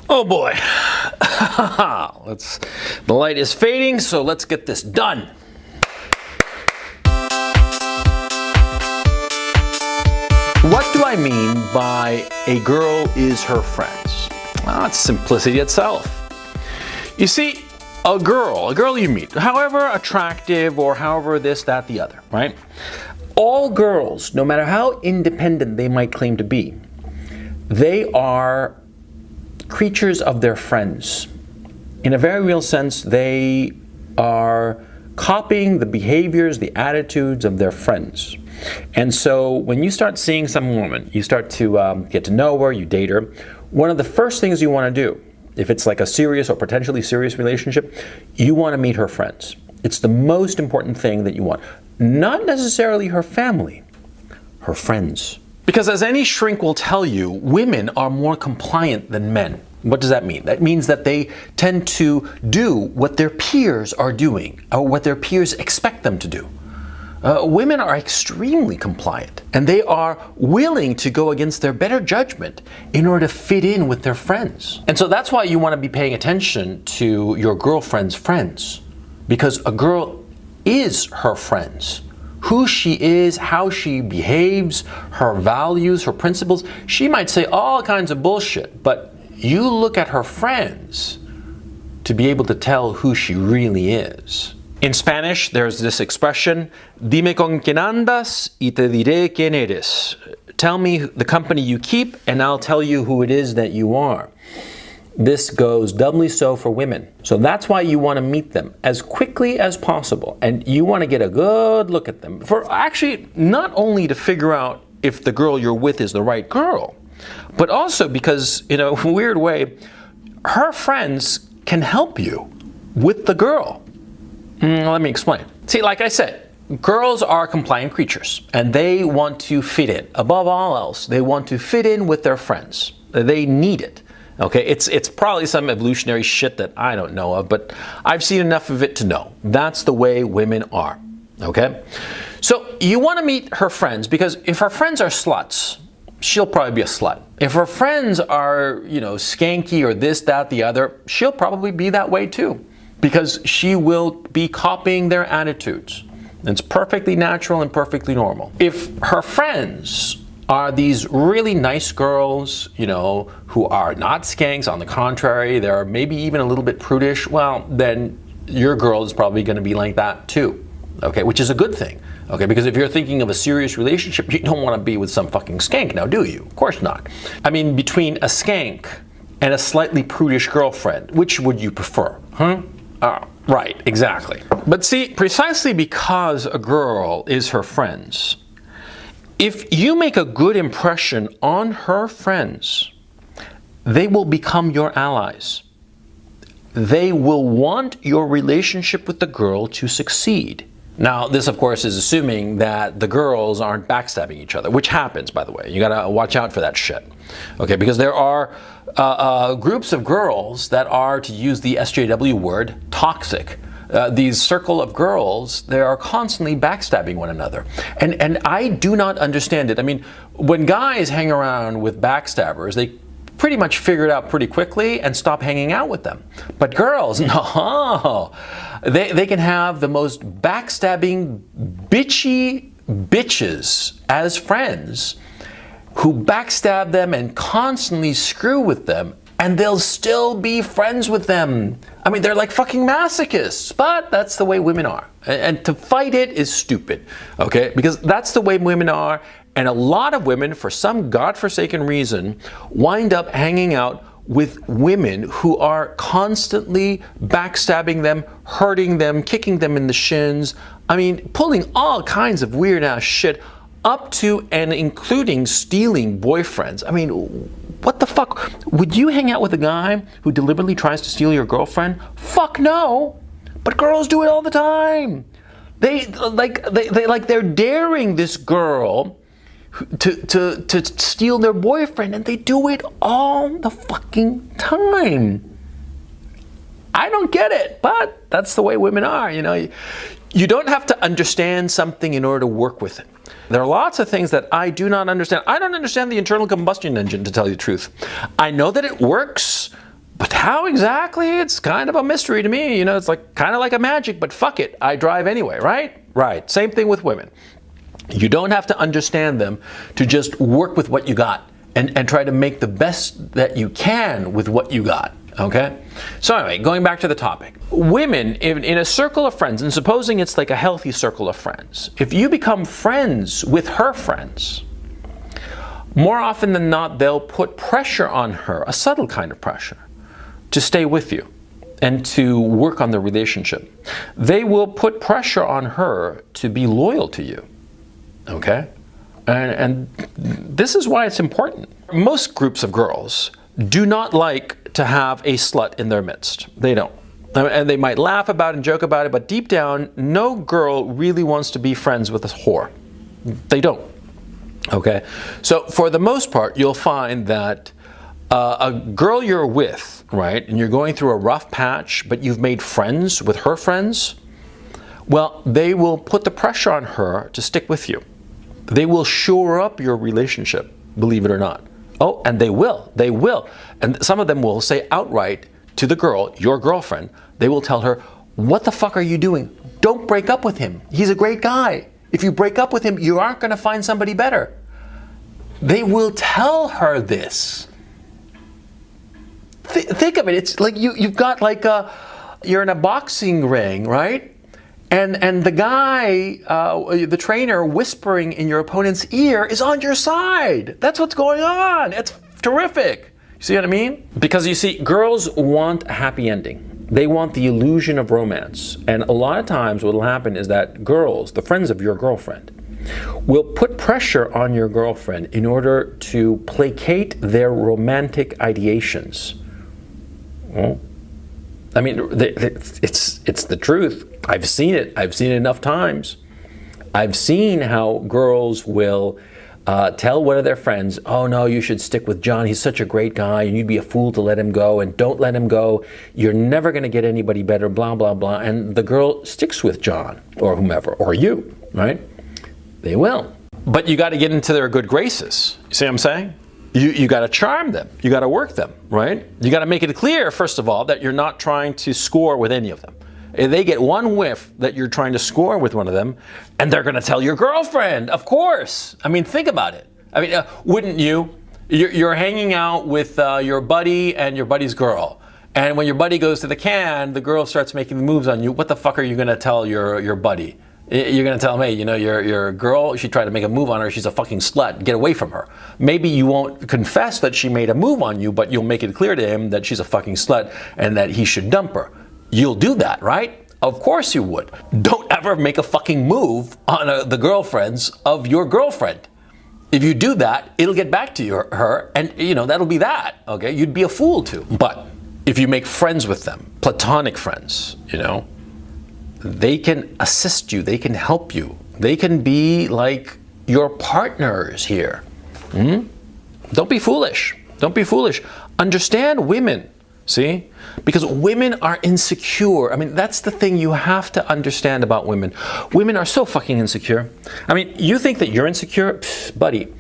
Oh boy. The light is fading, so let's get this done. What do I mean by a girl is her friends? Well, it's simplicity itself. You see, a girl you meet, however attractive or however this, that, the other, right? All girls, no matter how independent they might claim to be, they are creatures of their friends. In a very real sense, they are copying the behaviors, the attitudes of their friends. And so when you start seeing some woman, you start to get to know her, you date her, one of the first things you want to do, if it's like a serious or potentially serious relationship, you want to meet her friends. It's the most important thing that you want. Not necessarily her family, her friends. Because as any shrink will tell you, women are more compliant than men. What does that mean? That means that they tend to do what their peers are doing, or what their peers expect them to do. Women are extremely compliant, and they are willing to go against their better judgment in order to fit in with their friends. And so that's why you want to be paying attention to your girlfriend's friends, because a girl is her friends. Who she is, how she behaves, her values, her principles. She might say all kinds of bullshit, but you look at her friends to be able to tell who she really is. In Spanish, there's this expression, dime con quién andas y te diré quién eres. Tell me the company you keep and I'll tell you who it is that you are. This goes doubly so for women. So that's why you want to meet them as quickly as possible. And you want to get a good look at them. For actually, not only to figure out if the girl you're with is the right girl, but also because, in a weird way, her friends can help you with the girl. Let me explain. See, like I said, girls are compliant creatures, and they want to fit in. Above all else, they want to fit in with their friends. They need it. Okay, it's probably some evolutionary shit that I don't know of, but I've seen enough of it to know. That's the way women are. Okay? So you want to meet her friends, because if her friends are sluts, she'll probably be a slut. If her friends are, skanky or this, that, the other, she'll probably be that way too. Because she will be copying their attitudes. It's perfectly natural and perfectly normal. If her friends are these really nice girls, who are not skanks, on the contrary, they're maybe even a little bit prudish, well, then your girl is probably going to be like that too. Okay, which is a good thing. Okay, because if you're thinking of a serious relationship, you don't want to be with some fucking skank now, do you? Of course not. I mean, between a skank and a slightly prudish girlfriend, which would you prefer? Right, exactly. But see, precisely because a girl is her friends, if you make a good impression on her friends, they will become your allies. They will want your relationship with the girl to succeed. Now, this, of course, is assuming that the girls aren't backstabbing each other, which happens, by the way. You gotta watch out for that shit. Okay, because there are groups of girls that are, to use the SJW word, toxic. These circle of girls, they are constantly backstabbing one another. And I do not understand it. I mean, when guys hang around with backstabbers, they pretty much figure it out pretty quickly and stop hanging out with them. But girls, no. They can have the most backstabbing, bitchy bitches as friends who backstab them and constantly screw with them, and they'll still be friends with them. I mean, they're like fucking masochists, but that's the way women are. And to fight it is stupid, okay? Because that's the way women are, and a lot of women, for some godforsaken reason, wind up hanging out with women who are constantly backstabbing them, hurting them, kicking them in the shins. I mean, pulling all kinds of weird ass shit, up to and including stealing boyfriends. I mean, what the fuck? Would you hang out with a guy who deliberately tries to steal your girlfriend? Fuck no. But girls do it all the time. They're daring this girl to steal their boyfriend, and they do it all the fucking time. I don't get it, but that's the way women are, You don't have to understand something in order to work with it. There are lots of things that I do not understand. I don't understand the internal combustion engine, to tell you the truth. I know that it works. How exactly? It's kind of a mystery to me. You know, it's like kind of like a magic, but fuck it, I drive anyway, right? Right. Same thing with women. You don't have to understand them to just work with what you got and try to make the best that you can with what you got. Okay? So anyway, going back to the topic. Women, in a circle of friends, and supposing it's like a healthy circle of friends, if you become friends with her friends, more often than not, they'll put pressure on her, a subtle kind of pressure, to stay with you and to work on the relationship. They will put pressure on her to be loyal to you. Okay? And this is why it's important. Most groups of girls do not like to have a slut in their midst. They don't. And they might laugh about it and joke about it, but deep down, no girl really wants to be friends with a whore. They don't. Okay? So for the most part, you'll find that a girl you're with, right, and you're going through a rough patch, but you've made friends with her friends, well, they will put the pressure on her to stick with you. They will shore up your relationship, believe it or not. Oh, and they will. They will. And some of them will say outright to the girl, your girlfriend, they will tell her, what the fuck are you doing? Don't break up with him. He's a great guy. If you break up with him, you aren't going to find somebody better. They will tell her this. Think of it. It's like you've got like you're in a boxing ring, right? And the guy, the trainer, whispering in your opponent's ear is on your side. That's what's going on. It's terrific. You see what I mean? Because you see, girls want a happy ending. They want the illusion of romance. And a lot of times what will happen is that girls, the friends of your girlfriend, will put pressure on your girlfriend in order to placate their romantic ideations. Well, I mean, it's the truth. I've seen it. I've seen it enough times. I've seen how girls will tell one of their friends, oh no, you should stick with John. He's such a great guy and you'd be a fool to let him go, and don't let him go. You're never going to get anybody better, blah, blah, blah. And the girl sticks with John or whomever, or you, right? They will. But you got to get into their good graces. You see what I'm saying? You got to charm them. You got to work them, right? You got to make it clear, first of all, that you're not trying to score with any of them. If they get one whiff that you're trying to score with one of them, and they're going to tell your girlfriend, of course. I mean, think about it. I mean, wouldn't you? You're hanging out with your buddy and your buddy's girl. And when your buddy goes to the can, the girl starts making moves on you. What the fuck are you going to tell your buddy? You're going to tell him, hey, you know, your girl, she tried to make a move on her. She's a fucking slut. Get away from her. Maybe you won't confess that she made a move on you, but you'll make it clear to him that she's a fucking slut and that he should dump her. You'll do that, right? Of course you would. Don't ever make a fucking move on the girlfriends of your girlfriend. If you do that, it'll get back to her, and, you know, that'll be that, okay? You'd be a fool to. But if you make friends with them, platonic friends, you know, they can assist you, they can help you, they can be like your partners here. Don't be foolish. Don't be foolish. Understand women, see? Because women are insecure. I mean, that's the thing you have to understand about women. Women are so fucking insecure. I mean, you think that you're insecure? Pfft, buddy.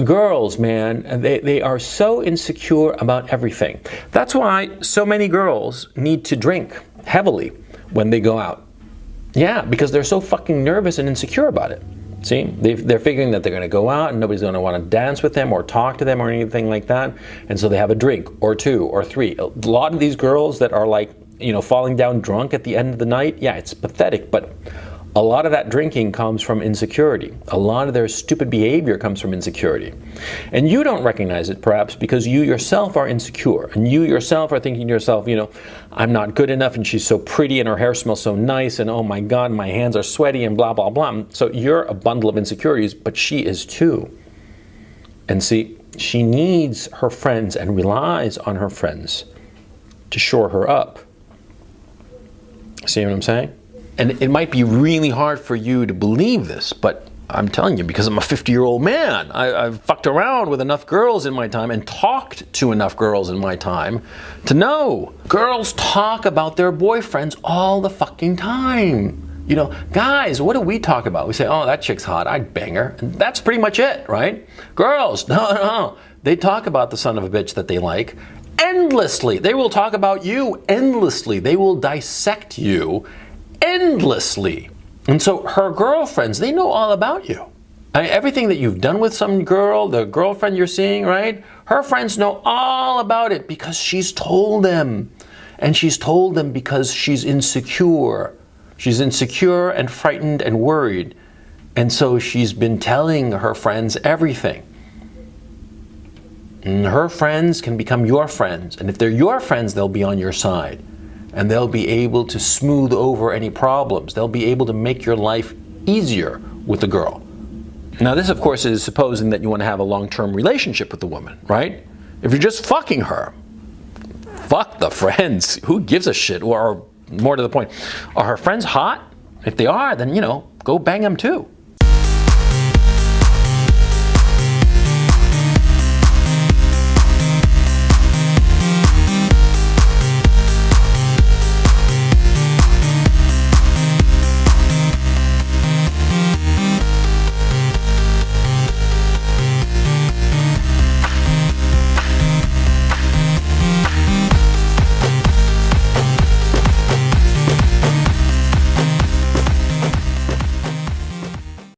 Girls, man, they are so insecure about everything. That's why so many girls need to drink heavily when they go out. Yeah, because they're so fucking nervous and insecure about it. See, they're figuring that they're going to go out and nobody's going to want to dance with them or talk to them or anything like that. And so they have a drink or two or three. A lot of these girls that are like, you know, falling down drunk at the end of the night, yeah, it's pathetic. But a lot of that drinking comes from insecurity. A lot of their stupid behavior comes from insecurity. And you don't recognize it perhaps because you yourself are insecure. And you yourself are thinking to yourself, you know, I'm not good enough and she's so pretty and her hair smells so nice and oh my God, my hands are sweaty and blah, blah, blah. So you're a bundle of insecurities, but she is too. And see, she needs her friends and relies on her friends to shore her up. See what I'm saying? And it might be really hard for you to believe this, but I'm telling you, because I'm a 50-year-old man, I've fucked around with enough girls in my time and talked to enough girls in my time to know. Girls talk about their boyfriends all the fucking time. You know, guys, what do we talk about? We say, oh, that chick's hot, I'd bang her. And that's pretty much it, right? Girls, no. They talk about the son of a bitch that they like endlessly. They will talk about you endlessly. They will dissect you endlessly. And so her girlfriends, they know all about you. I mean, everything that you've done with some girl, the girlfriend you're seeing, right? Her friends know all about it because she's told them. And she's told them because she's insecure. She's insecure and frightened and worried. And so she's been telling her friends everything. And her friends can become your friends. And if they're your friends, they'll be on your side. And they'll be able to smooth over any problems. They'll be able to make your life easier with the girl. Now this, of course, is supposing that you want to have a long-term relationship with the woman, right? If you're just fucking her, fuck the friends. Who gives a shit? Or more to the point, are her friends hot? If they are, then, go bang them too.